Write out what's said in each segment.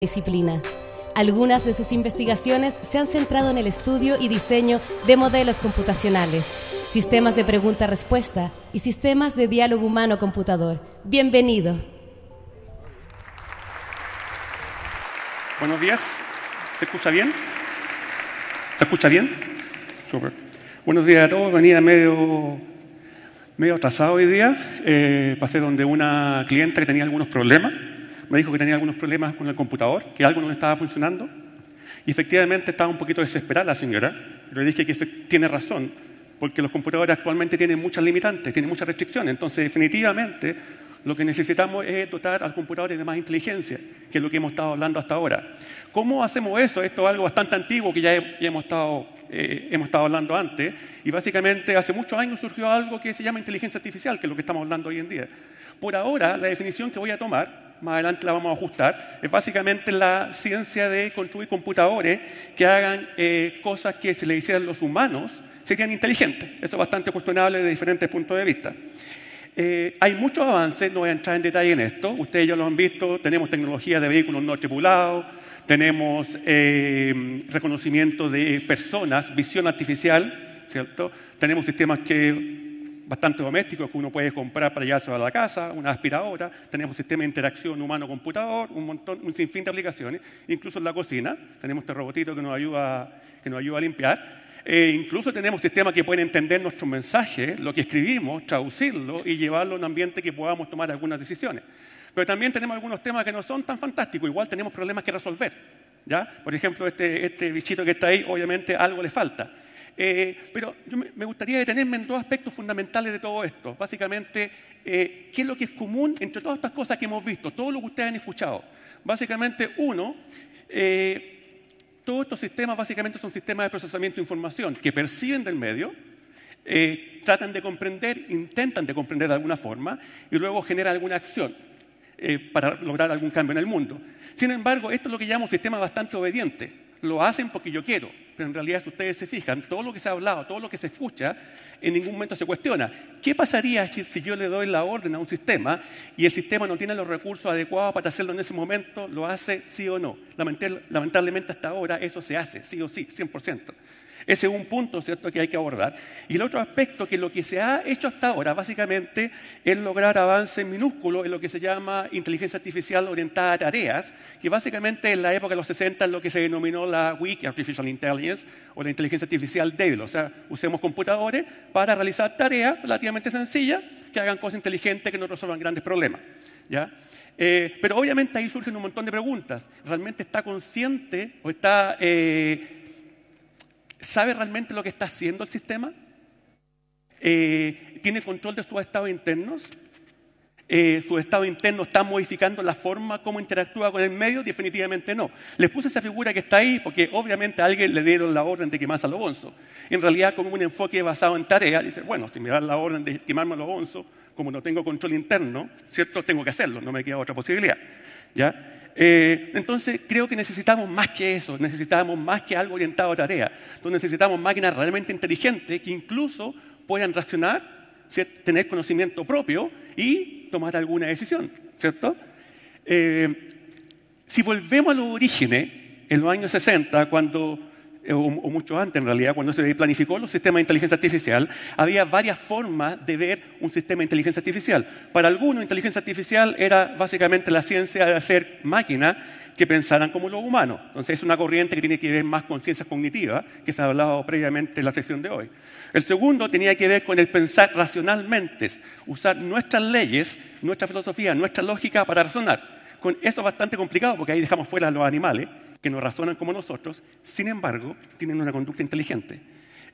disciplina. Algunas de sus investigaciones se han centrado en el estudio y diseño de modelos computacionales, sistemas de pregunta-respuesta y sistemas de diálogo humano-computador. Bienvenido. Buenos días. ¿Se escucha bien? ¿Se escucha bien? Súper. Buenos días a todos. Venía medio atrasado hoy día. Pasé donde una cliente que tenía algunos problemas. Me dijo que tenía algunos problemas con el computador, que algo no estaba funcionando. Y efectivamente estaba un poquito desesperada la señora. Le dije que tiene razón, porque los computadores actualmente tienen muchas limitantes, tienen muchas restricciones. Entonces, definitivamente, lo que necesitamos es dotar al computador de más inteligencia, que es lo que hemos estado hablando hasta ahora. ¿Cómo hacemos eso? Esto es algo bastante antiguo que ya hemos estado hablando antes. Y básicamente, hace muchos años surgió algo que se llama inteligencia artificial, que es lo que estamos hablando hoy en día. Por ahora, la definición que voy a tomar, más adelante la vamos a ajustar, es básicamente la ciencia de construir computadores que hagan cosas que si le hicieran los humanos serían inteligentes. Eso es bastante cuestionable desde diferentes puntos de vista. Hay muchos avances, no voy a entrar en detalle en esto, ustedes ya lo han visto, tenemos tecnología de vehículos no tripulados, tenemos reconocimiento de personas, visión artificial, ¿cierto? Tenemos sistemas bastante domésticos que uno puede comprar para llevarse a la casa, una aspiradora, tenemos sistema de interacción humano-computador, un sinfín de aplicaciones, incluso en la cocina, tenemos este robotito que nos ayuda a limpiar. Incluso tenemos sistemas que pueden entender nuestros mensajes, lo que escribimos, traducirlo y llevarlo a un ambiente que podamos tomar algunas decisiones. Pero también tenemos algunos temas que no son tan fantásticos, igual tenemos problemas que resolver, ¿ya? Por ejemplo, este bichito que está ahí, obviamente algo le falta. Pero yo me gustaría detenerme en dos aspectos fundamentales de todo esto. Básicamente, ¿qué es lo que es común entre todas estas cosas que hemos visto? Todo lo que ustedes han escuchado. Básicamente, todos estos sistemas básicamente son sistemas de procesamiento de información que perciben del medio, tratan de comprender, intentan de comprender de alguna forma y luego generan alguna acción para lograr algún cambio en el mundo. Sin embargo, esto es lo que llamamos sistema bastante obediente. Lo hacen porque yo quiero, pero en realidad si ustedes se fijan, todo lo que se ha hablado, todo lo que se escucha, en ningún momento se cuestiona. ¿Qué pasaría si yo le doy la orden a un sistema y el sistema no tiene los recursos adecuados para hacerlo en ese momento? ¿Lo hace sí o no? Lamentablemente hasta ahora eso se hace, sí o sí, 100%. Ese es un punto, ¿cierto?, que hay que abordar. Y el otro aspecto, que lo que se ha hecho hasta ahora, básicamente, es lograr avances minúsculos en lo que se llama inteligencia artificial orientada a tareas, que básicamente en la época de los 60 es lo que se denominó la WIC, Artificial Intelligence, o la inteligencia artificial débil. O sea, usemos computadores para realizar tareas relativamente sencillas que hagan cosas inteligentes que no resuelvan grandes problemas, ¿ya? Pero obviamente ahí surgen un montón de preguntas. ¿Realmente está consciente o ¿sabe realmente lo que está haciendo el sistema? ¿Tiene control de sus estados internos? ¿Sus estados internos están modificando la forma como interactúa con el medio? Definitivamente no. Les puse esa figura que está ahí porque obviamente a alguien le dieron la orden de quemarse a los bonzos. En realidad, como un enfoque basado en tareas, dice, bueno, si me dan la orden de quemarme a los bonzos, como no tengo control interno, ¿cierto? Tengo que hacerlo, no me queda otra posibilidad, ¿ya? Entonces creo que necesitamos más que eso, necesitamos más que algo orientado a tareas. Entonces necesitamos máquinas realmente inteligentes que incluso puedan racionar, ¿cierto?, tener conocimiento propio y tomar alguna decisión, ¿cierto? Si volvemos a los orígenes, en los años 60, o mucho antes en realidad, cuando se planificó los sistemas de inteligencia artificial, había varias formas de ver un sistema de inteligencia artificial. Para algunos, inteligencia artificial era básicamente la ciencia de hacer máquinas que pensaran como los humanos. Entonces es una corriente que tiene que ver más con ciencias cognitivas, que se ha hablado previamente en la sesión de hoy. El segundo tenía que ver con el pensar racionalmente, usar nuestras leyes, nuestra filosofía, nuestra lógica para razonar. Con eso es bastante complicado porque ahí dejamos fuera a los animales, que no razonan como nosotros, sin embargo, tienen una conducta inteligente.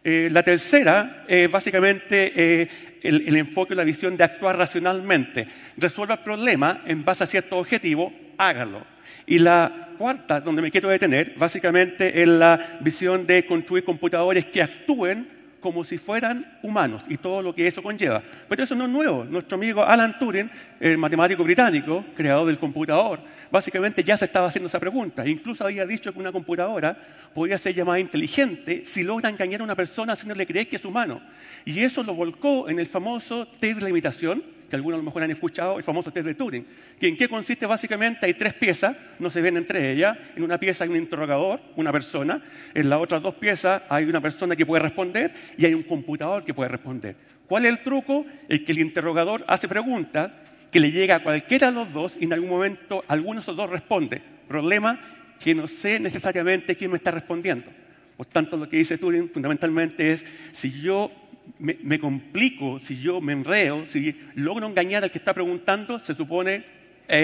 La tercera es básicamente el enfoque o la visión de actuar racionalmente. Resuelva el problema en base a ciertos objetivos, hágalo. Y la cuarta, donde me quiero detener, básicamente es la visión de construir computadores que actúen como si fueran humanos y todo lo que eso conlleva. Pero eso no es nuevo. Nuestro amigo Alan Turing, el matemático británico, creador del computador, básicamente ya se estaba haciendo esa pregunta. Incluso había dicho que una computadora podría ser llamada inteligente si logra engañar a una persona haciéndole creer que es humano. Y eso lo volcó en el famoso test de la imitación, que que algunos a lo mejor han escuchado, el famoso test de Turing, que en qué consiste básicamente, hay 3 piezas, no se ven entre ellas, en una pieza hay un interrogador, una persona, en las otras 2 piezas hay una persona que puede responder y hay un computador que puede responder. ¿Cuál es el truco? Es que el interrogador hace preguntas que le llega a cualquiera de los dos y en algún momento alguno de esos dos responde. Problema que no sé necesariamente quién me está respondiendo. Por tanto, lo que dice Turing fundamentalmente es, si yo me complico, si yo me enreo, si logro engañar al que está preguntando, se supone,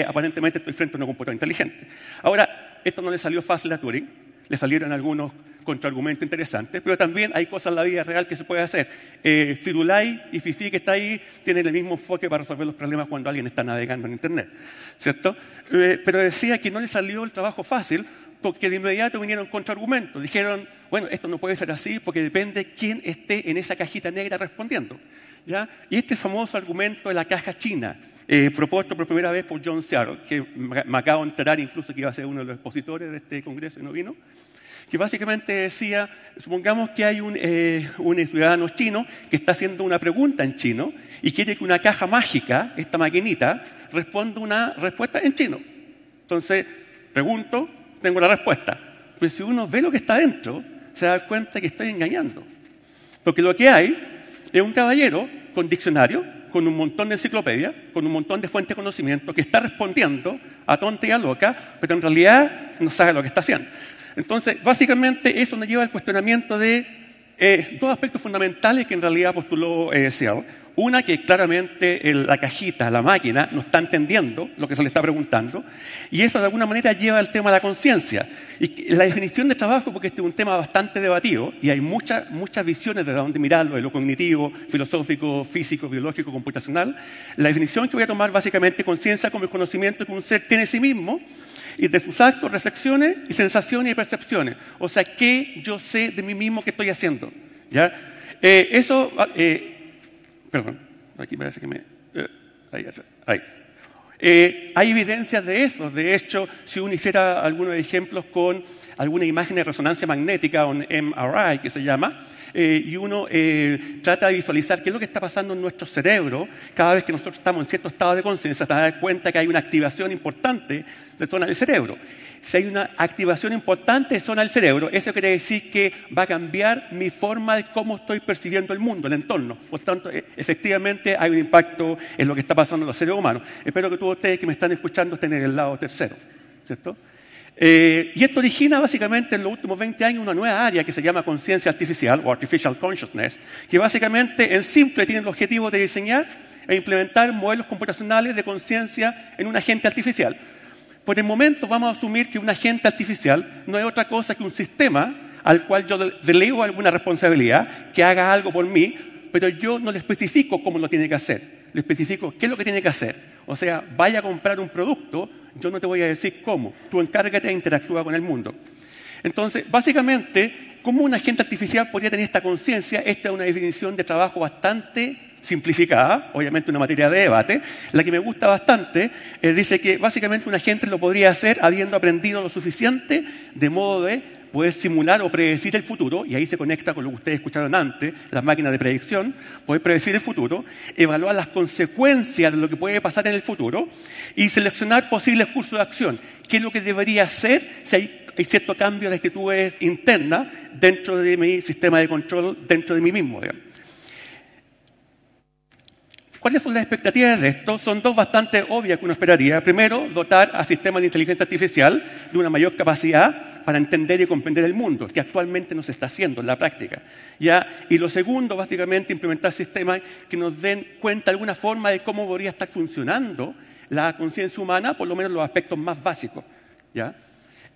aparentemente estoy frente a una computadora inteligente. Ahora, esto no le salió fácil a Turing, le salieron algunos contraargumentos interesantes, pero también hay cosas en la vida real que se puede hacer. Firulai y Fifi, que está ahí, tienen el mismo enfoque para resolver los problemas cuando alguien está navegando en Internet, ¿cierto? Pero decía que no le salió el trabajo fácil, porque de inmediato vinieron contraargumentos. Dijeron, bueno, esto no puede ser así porque depende quién esté en esa cajita negra respondiendo, ¿ya? Y este famoso argumento de la caja china, propuesto por primera vez por John Searle, que me acabo de enterar incluso que iba a ser uno de los expositores de este congreso y no vino, que básicamente decía, supongamos que hay un ciudadano chino que está haciendo una pregunta en chino y quiere que una caja mágica, esta maquinita, responda una respuesta en chino. Entonces, pregunto, tengo la respuesta. Pero si uno ve lo que está dentro, se da cuenta que estoy engañando. Porque lo que hay es un caballero con diccionario, con un montón de enciclopedias, con un montón de fuentes de conocimiento, que está respondiendo a tonta y a loca, pero en realidad no sabe lo que está haciendo. Entonces, básicamente, eso nos lleva al cuestionamiento de 2 aspectos fundamentales que en realidad postuló Searle. Una, que claramente la cajita, la máquina, no está entendiendo lo que se le está preguntando, y eso de alguna manera lleva al tema de la conciencia. Y la definición de trabajo, porque este es un tema bastante debatido, y hay muchas visiones de dónde mirarlo, de lo cognitivo, filosófico, físico, biológico, computacional. La definición que voy a tomar básicamente, conciencia como el conocimiento que un ser tiene de sí mismo, y de sus actos, reflexiones, y sensaciones y percepciones. O sea, ¿qué yo sé de mí mismo que estoy haciendo? ¿Ya? Perdón, aquí parece que me... ahí. Hay evidencias de eso. De hecho, si uno hiciera algunos ejemplos con alguna imagen de resonancia magnética, un MRI que se llama, y uno trata de visualizar qué es lo que está pasando en nuestro cerebro cada vez que nosotros estamos en cierto estado de conciencia, te das cuenta que hay una activación importante de zona del cerebro. Si hay una activación importante de zona del cerebro, eso quiere decir que va a cambiar mi forma de cómo estoy percibiendo el mundo, el entorno. Por tanto, efectivamente hay un impacto en lo que está pasando en los seres humanos. Espero que todos ustedes que me están escuchando estén en el lado tercero, ¿cierto? Y esto origina básicamente en los últimos 20 años una nueva área que se llama conciencia artificial o artificial consciousness, que básicamente en simple tiene el objetivo de diseñar e implementar modelos computacionales de conciencia en un agente artificial. Por el momento vamos a asumir que un agente artificial no es otra cosa que un sistema al cual yo delego alguna responsabilidad, que haga algo por mí, pero yo no le especifico cómo lo tiene que hacer. Le especifico qué es lo que tiene que hacer. O sea, vaya a comprar un producto, yo no te voy a decir cómo. Tú encárgate e interactúa con el mundo. Entonces, básicamente, ¿cómo un agente artificial podría tener esta conciencia? Esta es una definición de trabajo bastante simplificada, obviamente una materia de debate. La que me gusta bastante dice que básicamente un agente lo podría hacer habiendo aprendido lo suficiente de modo de poder simular o predecir el futuro, y ahí se conecta con lo que ustedes escucharon antes, las máquinas de predicción, poder predecir el futuro, evaluar las consecuencias de lo que puede pasar en el futuro y seleccionar posibles cursos de acción. ¿Qué es lo que debería hacer si hay cierto cambio de actitudes internas dentro de mi sistema de control, dentro de mí mismo, digamos? ¿Cuáles son las expectativas de esto? Son 2 bastante obvias que uno esperaría. Primero, dotar a sistemas de inteligencia artificial de una mayor capacidad para entender y comprender el mundo, que actualmente no se está haciendo en la práctica. ¿Ya? Y lo segundo, básicamente, implementar sistemas que nos den cuenta de alguna forma de cómo podría estar funcionando la conciencia humana, por lo menos los aspectos más básicos. ¿Ya?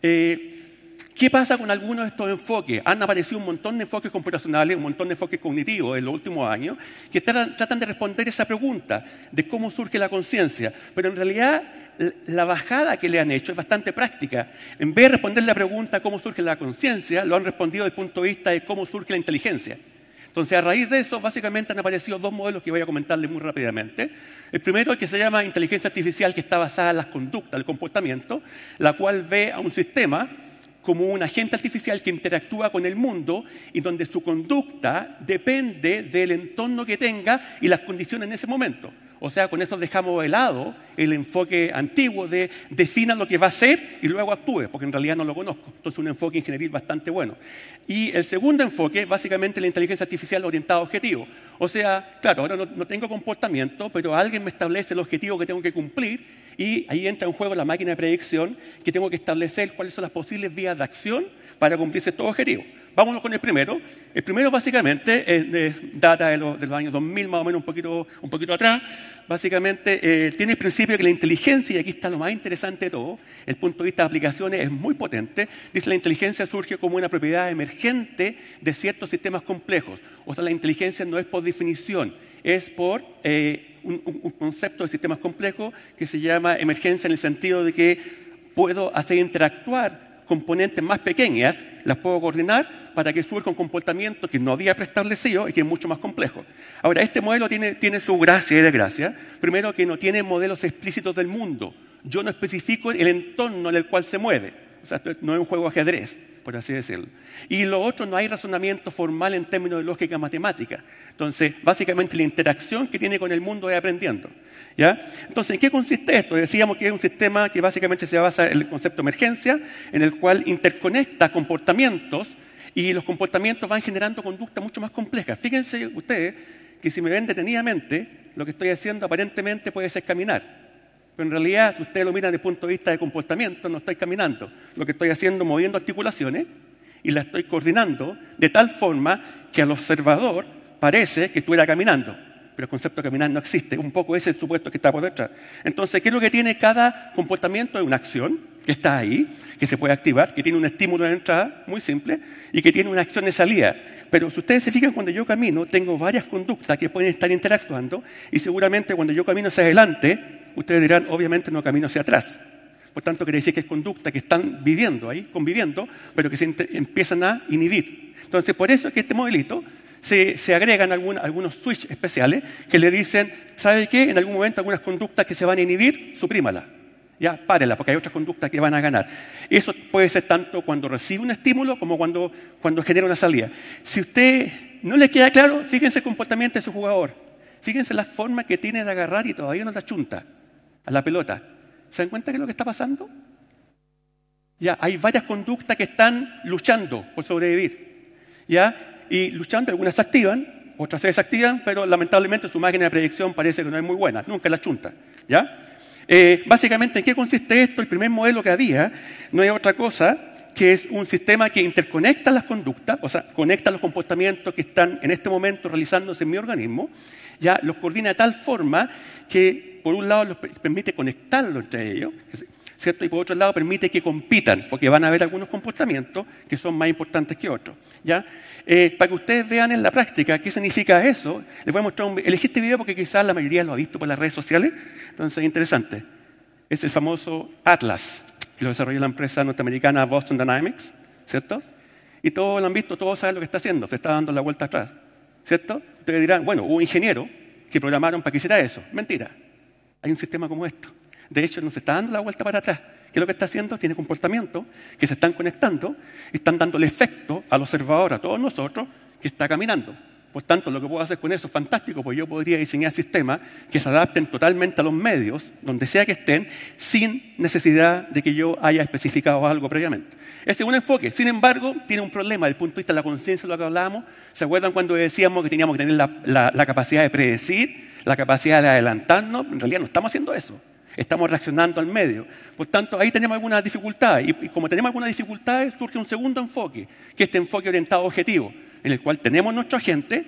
¿Qué pasa con algunos de estos enfoques? Han aparecido un montón de enfoques computacionales, un montón de enfoques cognitivos en los últimos años que tratan de responder esa pregunta de cómo surge la conciencia. Pero en realidad la bajada que le han hecho es bastante práctica. En vez de responder la pregunta cómo surge la conciencia, lo han respondido desde el punto de vista de cómo surge la inteligencia. Entonces, a raíz de eso, básicamente han aparecido 2 modelos que voy a comentarles muy rápidamente. El primero, el que se llama inteligencia artificial, que está basada en las conductas, el comportamiento, la cual ve a un sistema como un agente artificial que interactúa con el mundo y donde su conducta depende del entorno que tenga y las condiciones en ese momento. O sea, con eso dejamos de lado el enfoque antiguo de defina lo que va a hacer y luego actúe, porque en realidad no lo conozco. Entonces, un enfoque ingenieril bastante bueno. Y el segundo enfoque es básicamente la inteligencia artificial orientada a objetivos. O sea, claro, ahora no tengo comportamiento, pero alguien me establece el objetivo que tengo que cumplir y ahí entra en juego la máquina de predicción que tengo que establecer cuáles son las posibles vías de acción para cumplir estos objetivos. Vámonos con el primero. El primero básicamente data de los años 2000, más o menos un poquito atrás. Básicamente tiene el principio de que la inteligencia, y aquí está lo más interesante de todo, el punto de vista de aplicaciones es muy potente. Dice la inteligencia surge como una propiedad emergente de ciertos sistemas complejos. O sea, la inteligencia no es por definición, es por un concepto de sistemas complejos que se llama emergencia en el sentido de que puedo hacer interactuar componentes más pequeñas, las puedo coordinar para que surja un comportamiento que no había preestablecido y que es mucho más complejo. Ahora, este modelo tiene su gracia y desgracia. Primero, que no tiene modelos explícitos del mundo. Yo no especifico el entorno en el cual se mueve. O sea, no es un juego de ajedrez, por así decirlo. Y lo otro, no hay razonamiento formal en términos de lógica matemática. Entonces, básicamente la interacción que tiene con el mundo es aprendiendo. ¿Ya? Entonces, ¿en qué consiste esto? Decíamos que es un sistema que básicamente se basa en el concepto de emergencia, en el cual interconecta comportamientos y los comportamientos van generando conductas mucho más complejas. Fíjense ustedes que si me ven detenidamente, lo que estoy haciendo aparentemente puede ser caminar. Pero en realidad, si ustedes lo miran desde el punto de vista de comportamiento, no estoy caminando. Lo que estoy haciendo es moviendo articulaciones y las estoy coordinando de tal forma que al observador parece que estuviera caminando. Pero el concepto de caminar no existe. Un poco ese es el supuesto que está por detrás. Entonces, ¿qué es lo que tiene cada comportamiento? Es una acción que está ahí, que se puede activar, que tiene un estímulo de entrada, muy simple, y que tiene una acción de salida. Pero si ustedes se fijan, cuando yo camino, tengo varias conductas que pueden estar interactuando, y seguramente cuando yo camino hacia adelante, ustedes dirán, obviamente no camino hacia atrás. Por tanto, quiere decir que es conducta que están viviendo ahí, conviviendo, pero que se empiezan a inhibir. Entonces, por eso es que este modelito se agregan algunos switches especiales que le dicen, ¿sabe qué? En algún momento algunas conductas que se van a inhibir, suprímala. Ya, párela, porque hay otras conductas que van a ganar. Eso puede ser tanto cuando recibe un estímulo como cuando genera una salida. Si usted no le queda claro, fíjense el comportamiento de su jugador. Fíjense la forma que tiene de agarrar y todavía no la chunta a la pelota. ¿Se dan cuenta qué es lo que está pasando? Ya, hay varias conductas que están luchando por sobrevivir. ¿Ya? Y luchando, algunas se activan, otras se desactivan, pero lamentablemente su máquina de predicción parece que no es muy buena, nunca la chunta. ¿Ya? Básicamente, ¿en qué consiste esto? El primer modelo que había no es otra cosa que es un sistema que interconecta las conductas, o sea, conecta los comportamientos que están en este momento realizándose en mi organismo, ya los coordina de tal forma que, por un lado, los permite conectarlos entre ellos, ¿cierto? Y por otro lado, permite que compitan, porque van a haber algunos comportamientos que son más importantes que otros. ¿Ya? Para que ustedes vean en la práctica qué significa eso, les voy a mostrar elegí este video porque quizás la mayoría lo ha visto por las redes sociales, entonces es interesante. Es el famoso Atlas, que lo desarrolló la empresa norteamericana Boston Dynamics, ¿cierto? Y todos lo han visto, todos saben lo que está haciendo, se está dando la vuelta atrás, ¿cierto? Ustedes dirán, bueno, hubo ingenieros que programaron para que hiciera eso. Mentira, hay un sistema como esto. De hecho, no se está dando la vuelta para atrás. ¿Qué es lo que está haciendo? Tiene comportamientos que se están conectando y están dándole efecto al observador, a todos nosotros, que está caminando. Por tanto, lo que puedo hacer con eso es fantástico, porque yo podría diseñar sistemas que se adapten totalmente a los medios, donde sea que estén, sin necesidad de que yo haya especificado algo previamente. Ese es un enfoque. Sin embargo, tiene un problema desde el punto de vista de la conciencia de lo que hablábamos. ¿Se acuerdan cuando decíamos que teníamos que tener la capacidad de predecir, la capacidad de adelantarnos? En realidad no estamos haciendo eso. Estamos reaccionando al medio. Por tanto, ahí tenemos algunas dificultades. Y como tenemos algunas dificultades, surge un segundo enfoque, que es este enfoque orientado a objetivos, en el cual tenemos nuestro agente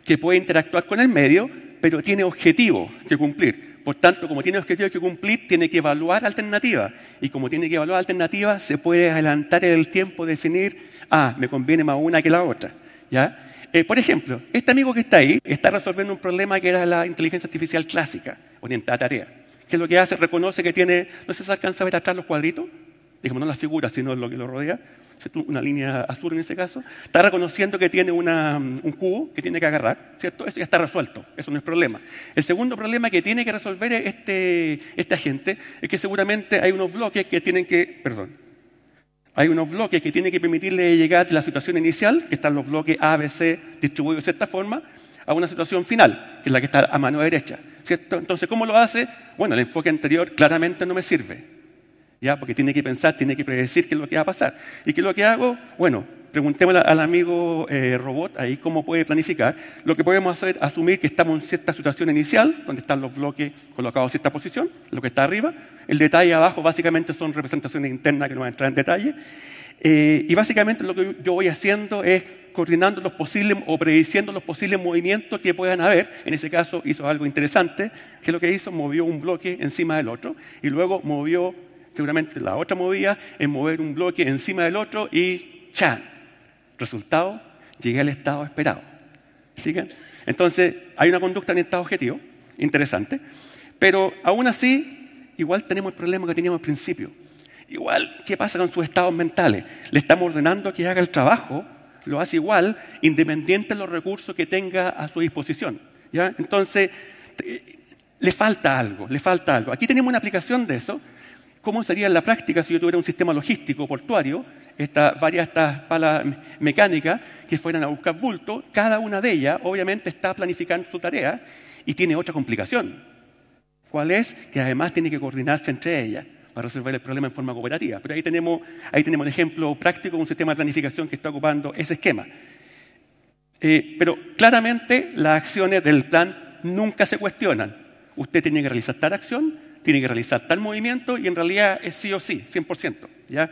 que puede interactuar con el medio, pero tiene objetivos que cumplir. Por tanto, como tiene objetivos que cumplir, tiene que evaluar alternativas. Y como tiene que evaluar alternativas, se puede adelantar en el tiempo, definir, me conviene más una que la otra. ¿Ya? Por ejemplo, este amigo que está ahí está resolviendo un problema que era la inteligencia artificial clásica, orientada a tareas. ¿Qué es lo que hace? Reconoce que tiene, no sé si se alcanza a ver atrás los cuadritos, digamos, no las figuras, sino lo que lo rodea, una línea azul en ese caso, está reconociendo que tiene un cubo que tiene que agarrar, ¿cierto? Eso ya está resuelto, eso no es problema. El segundo problema que tiene que resolver este agente es que seguramente hay unos bloques que tienen que, permitirle llegar de la situación inicial, que están los bloques A, B, C, distribuidos de cierta forma, a una situación final, que es la que está a mano derecha, ¿cierto? Entonces, ¿cómo lo hace? Bueno, el enfoque anterior claramente no me sirve, ¿ya? Porque tiene que pensar, tiene que predecir qué es lo que va a pasar. ¿Y qué es lo que hago? Bueno, preguntémosle al amigo robot ahí cómo puede planificar. Lo que podemos hacer es asumir que estamos en cierta situación inicial, donde están los bloques colocados en cierta posición, lo que está arriba. El detalle abajo básicamente son representaciones internas que no van a entrar en detalle. Y básicamente lo que yo voy haciendo es coordinando los posibles o prediciendo los posibles movimientos que puedan haber. En ese caso hizo algo interesante, que lo que hizo, movió un bloque encima del otro y luego movió, seguramente la otra movía en mover un bloque encima del otro y ¡chan! Resultado, llegué al estado esperado. ¿Siguen? Entonces, hay una conducta en estado objetivo, interesante, pero aún así, igual tenemos el problema que teníamos al principio. Igual, ¿qué pasa con sus estados mentales? Le estamos ordenando que haga el trabajo, lo hace igual, independiente de los recursos que tenga a su disposición, ¿ya? Entonces, le falta algo, le falta algo. Aquí tenemos una aplicación de eso. ¿Cómo sería en la práctica si yo tuviera un sistema logístico portuario, varias estas palas mecánicas que fueran a buscar bulto? Cada una de ellas, obviamente, está planificando su tarea y tiene otra complicación. ¿Cuál es? Que además tiene que coordinarse entre ellas para resolver el problema en forma cooperativa. Pero ahí tenemos un ejemplo práctico, un sistema de planificación que está ocupando ese esquema. Pero claramente las acciones del plan nunca se cuestionan. Usted tiene que realizar tal acción, tiene que realizar tal movimiento y en realidad es sí o sí, 100%. ¿Ya?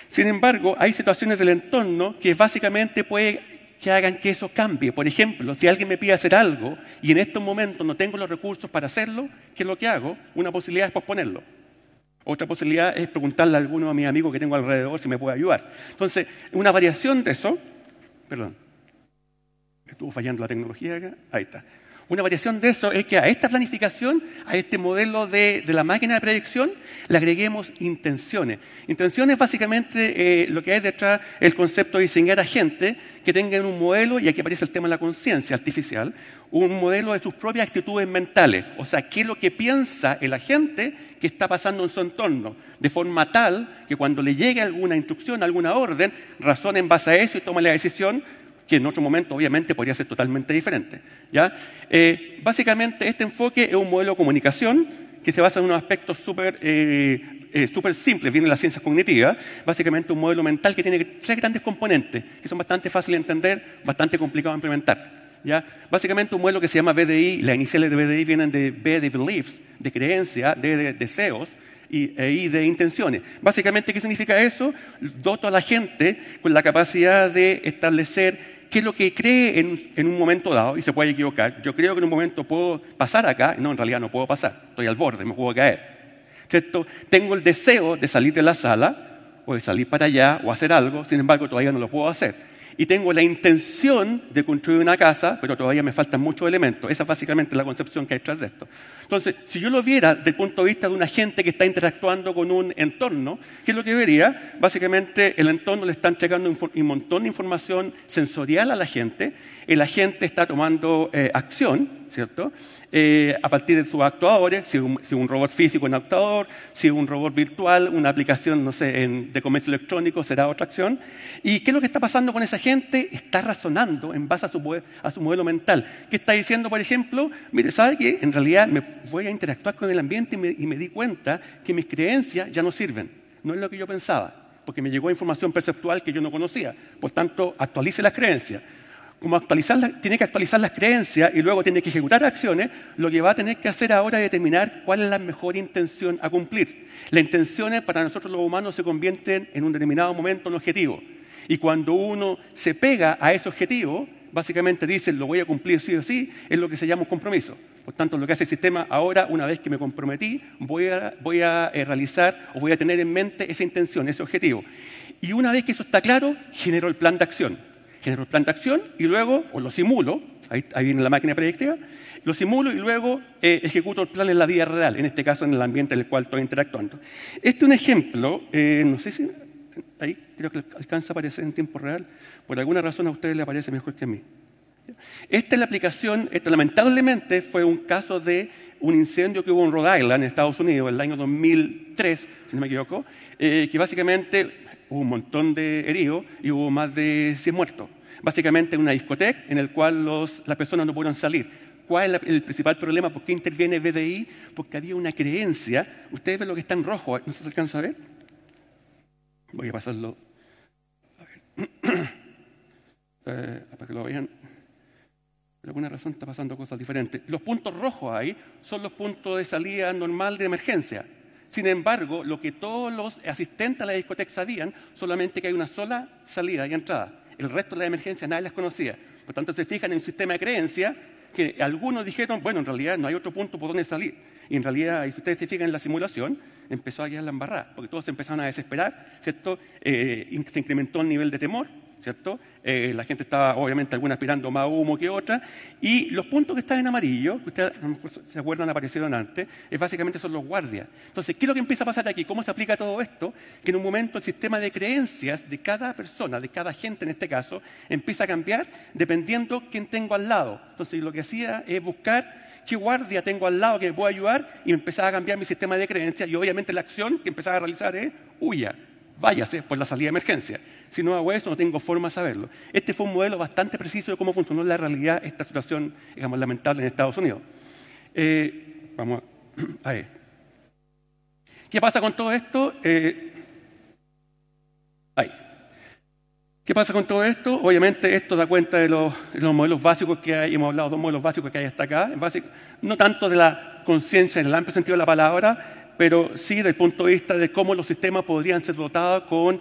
Sin embargo, hay situaciones del entorno que básicamente puede que hagan que eso cambie. Por ejemplo, si alguien me pide hacer algo y en estos momentos no tengo los recursos para hacerlo, ¿qué es lo que hago? Una posibilidad es posponerlo. Otra posibilidad es preguntarle a alguno de mis amigos que tengo alrededor si me puede ayudar. Entonces, una variación de eso, perdón, me estuvo fallando la tecnología acá, ahí está. Una variación de eso es que a esta planificación, a este modelo de la máquina de predicción, le agreguemos intenciones. Intenciones básicamente lo que hay detrás es el concepto de diseñar a gente que tengan un modelo, y aquí aparece el tema de la conciencia artificial, un modelo de sus propias actitudes mentales. O sea, qué es lo que piensa el agente que está pasando en su entorno, de forma tal que cuando le llegue alguna instrucción, alguna orden, razone en base a eso y tome la decisión que en otro momento obviamente podría ser totalmente diferente, ¿ya? Básicamente este enfoque es un modelo de comunicación que se basa en unos aspectos súper simples, vienen las ciencias cognitivas, básicamente un modelo mental que tiene 3 grandes componentes, que son bastante fáciles de entender, bastante complicados de implementar, ¿ya? Básicamente un modelo que se llama BDI, las iniciales de BDI vienen de B de beliefs, de creencia, D de deseos, y I de intenciones. Básicamente, ¿qué significa eso? Doto a la gente con la capacidad de establecer qué es lo que cree en un momento dado, y se puede equivocar. Yo creo que en un momento puedo pasar acá, no, en realidad no puedo pasar, estoy al borde, me puedo caer. ¿Cierto? Tengo el deseo de salir de la sala, o de salir para allá, o hacer algo, sin embargo todavía no lo puedo hacer. Y tengo la intención de construir una casa, pero todavía me faltan muchos elementos. Esa es básicamente la concepción que hay detrás de esto. Entonces, si yo lo viera desde el punto de vista de un agente que está interactuando con un entorno, ¿qué es lo que vería? Básicamente, el entorno le está entregando un montón de información sensorial a la gente. El agente está tomando acción, ¿cierto? A partir de sus actuadores, si un robot físico, un actuador, si un robot virtual, una aplicación, no sé, de comercio electrónico, será otra acción. ¿Y qué es lo que está pasando con esa gente? Está razonando en base a su modelo mental. ¿Qué está diciendo, por ejemplo? Mire, ¿sabe qué? En realidad me voy a interactuar con el ambiente y me di cuenta que mis creencias ya no sirven. No es lo que yo pensaba, porque me llegó información perceptual que yo no conocía. Por tanto, actualice las creencias. Como tiene que actualizar las creencias y luego tiene que ejecutar acciones, lo que va a tener que hacer ahora es determinar cuál es la mejor intención a cumplir. Las intenciones para nosotros los humanos se convierten en un determinado momento en objetivo. Y cuando uno se pega a ese objetivo, básicamente dice, lo voy a cumplir sí o sí, es lo que se llama un compromiso. Por tanto, lo que hace el sistema ahora, una vez que me comprometí, voy a realizar o voy a tener en mente esa intención, ese objetivo. Y una vez que eso está claro, genero el plan de acción. Genero el plan de acción y luego, o lo simulo, ahí viene la máquina predictiva, lo simulo y luego ejecuto el plan en la vida real, en este caso en el ambiente en el cual estoy interactuando. Este es un ejemplo, no sé si ahí creo que alcanza a aparecer en tiempo real, por alguna razón a ustedes les aparece mejor que a mí. Esta es la aplicación, lamentablemente fue un caso de un incendio que hubo en Rhode Island, en Estados Unidos, en el año 2003, si no me equivoco, que básicamente hubo un montón de heridos y hubo más de 100 muertos. Básicamente una discoteca en la cual las personas no pudieron salir. ¿Cuál es el principal problema? ¿Por qué interviene BDI? Porque había una creencia. Ustedes ven lo que está en rojo, ¿no se alcanza a ver? Voy a pasarlo. A ver. Para que lo vean. Por alguna razón está pasando cosas diferentes. Los puntos rojos ahí son los puntos de salida normal de emergencia. Sin embargo, lo que todos los asistentes a la discoteca sabían, solamente que hay una sola salida y entrada. El resto de las emergencias nadie las conocía. Por tanto, se fijan en un sistema de creencia que algunos dijeron, bueno, en realidad no hay otro punto por donde salir. Y en realidad, si ustedes se fijan en la simulación, empezó a quedar la embarrada, porque todos se empezaron a desesperar, ¿cierto? Se incrementó el nivel de temor, ¿cierto? La gente estaba, obviamente, alguna aspirando más humo que otra. Y los puntos que están en amarillo, que ustedes se acuerdan, aparecieron antes, básicamente son los guardias. Entonces, ¿qué es lo que empieza a pasar aquí? ¿Cómo se aplica todo esto? Que en un momento el sistema de creencias de cada persona, de cada gente en este caso, empieza a cambiar dependiendo quién tengo al lado. Entonces, lo que hacía es buscar qué guardia tengo al lado que me pueda ayudar y me empezaba a cambiar mi sistema de creencias y obviamente la acción que empezaba a realizar es huya, váyase por la salida de emergencia. Si no hago eso, no tengo forma de saberlo. Este fue un modelo bastante preciso de cómo funcionó en la realidad esta situación, digamos, lamentable en Estados Unidos. Vamos a ver. ¿Qué pasa con todo esto? ¿Qué pasa con todo esto? Obviamente esto da cuenta de los modelos básicos que hay, hemos hablado de 2 modelos básicos que hay hasta acá, no tanto de la conciencia en el amplio sentido de la palabra, pero sí desde el punto de vista de cómo los sistemas podrían ser dotados con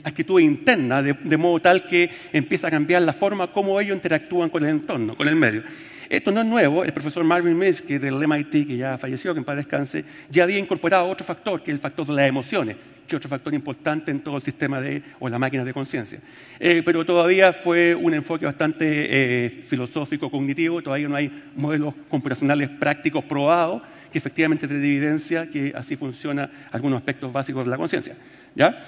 actitudes internas, de modo tal que empieza a cambiar la forma como ellos interactúan con el entorno, con el medio. Esto no es nuevo, el profesor Marvin Minsky del MIT, que ya falleció, que en paz descanse, ya había incorporado otro factor, que es el factor de las emociones, que es otro factor importante en todo el sistema o la máquina de conciencia. Pero todavía fue un enfoque bastante filosófico, cognitivo, todavía no hay modelos computacionales prácticos probados que efectivamente te den evidencia que así funcionan algunos aspectos básicos de la conciencia. ¿Ya?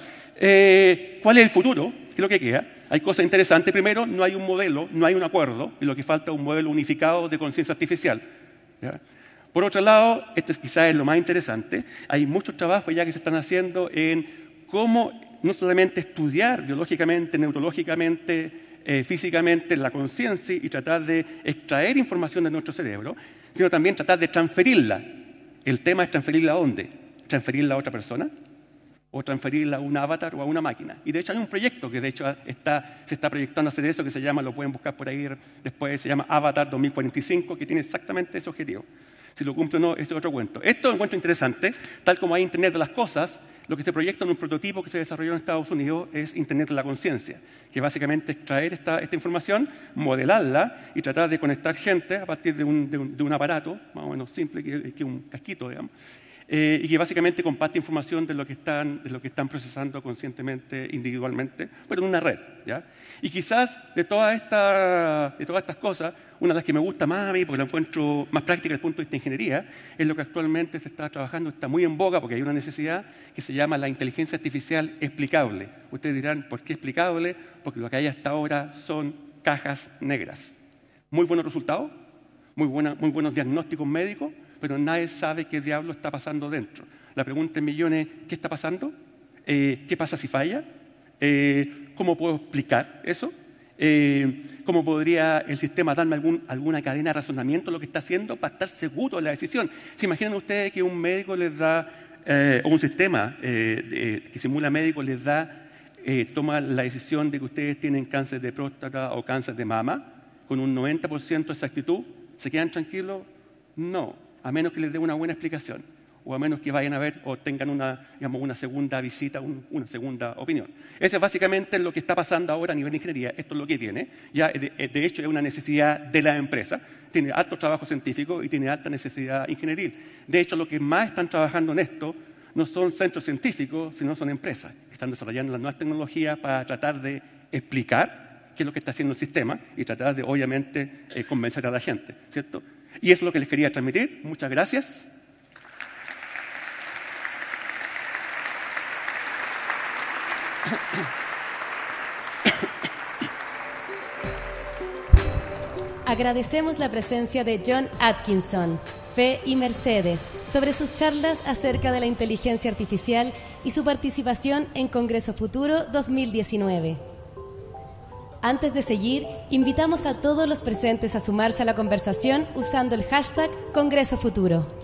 ¿Cuál es el futuro? ¿Qué es lo que queda? Hay cosas interesantes. Primero, no hay un modelo, no hay un acuerdo, y lo que falta es un modelo unificado de conciencia artificial. ¿Ya? Por otro lado, este quizás es lo más interesante, hay muchos trabajos ya que se están haciendo en cómo no solamente estudiar biológicamente, neurológicamente, físicamente la conciencia y tratar de extraer información de nuestro cerebro, sino también tratar de transferirla. El tema es transferirla ¿a dónde? ¿Transferirla a otra persona? ¿O transferirla a un avatar o a una máquina? Y de hecho hay un proyecto que de hecho se está proyectando hacer eso, que se llama, lo pueden buscar por ahí después, se llama Avatar 2045, que tiene exactamente ese objetivo. Si lo cumple o no, ese es otro cuento. Esto lo encuentro interesante, tal como hay Internet de las cosas, lo que se proyecta en un prototipo que se desarrolló en Estados Unidos es Internet de la conciencia, que básicamente es extraer esta información, modelarla y tratar de conectar gente a partir de un aparato, más o menos simple, que un casquito, digamos, y que básicamente comparte información de lo que están procesando conscientemente, individualmente, pero en una red. ¿Ya? Y quizás de todas estas cosas, una de las que me gusta más a mí, porque la encuentro más práctica desde el punto de vista de ingeniería, es lo que actualmente se está trabajando, está muy en boga, porque hay una necesidad que se llama la inteligencia artificial explicable. Ustedes dirán, ¿por qué explicable? Porque lo que hay hasta ahora son cajas negras. Muy buenos resultados, muy buenos diagnósticos médicos, pero nadie sabe qué diablo está pasando dentro. La pregunta en millones es, ¿qué está pasando? ¿Qué pasa si falla? ¿Cómo puedo explicar eso? ¿Cómo podría el sistema darme alguna cadena de razonamiento de lo que está haciendo para estar seguro de la decisión? ¿Se imaginan ustedes que un médico les da, o un sistema que simula médico les da, toma la decisión de que ustedes tienen cáncer de próstata o cáncer de mama con un 90% de exactitud? ¿Se quedan tranquilos? No. A menos que les dé una buena explicación, o a menos que vayan a ver o tengan una segunda visita, una segunda opinión. Eso es básicamente lo que está pasando ahora a nivel de ingeniería. Esto es lo que tiene. Ya, de hecho, es una necesidad de la empresa. Tiene alto trabajo científico y tiene alta necesidad ingenieril. De hecho, lo que más están trabajando en esto no son centros científicos, sino son empresas que están desarrollando las nuevas tecnologías para tratar de explicar qué es lo que está haciendo el sistema y tratar de, obviamente, convencer a la gente, ¿cierto? Y eso es lo que les quería transmitir. Muchas gracias. Agradecemos la presencia de John Atkinson, Fe y Mercedes sobre sus charlas acerca de la inteligencia artificial y su participación en Congreso Futuro 2019. Antes de seguir, invitamos a todos los presentes a sumarse a la conversación usando el hashtag Congreso Futuro.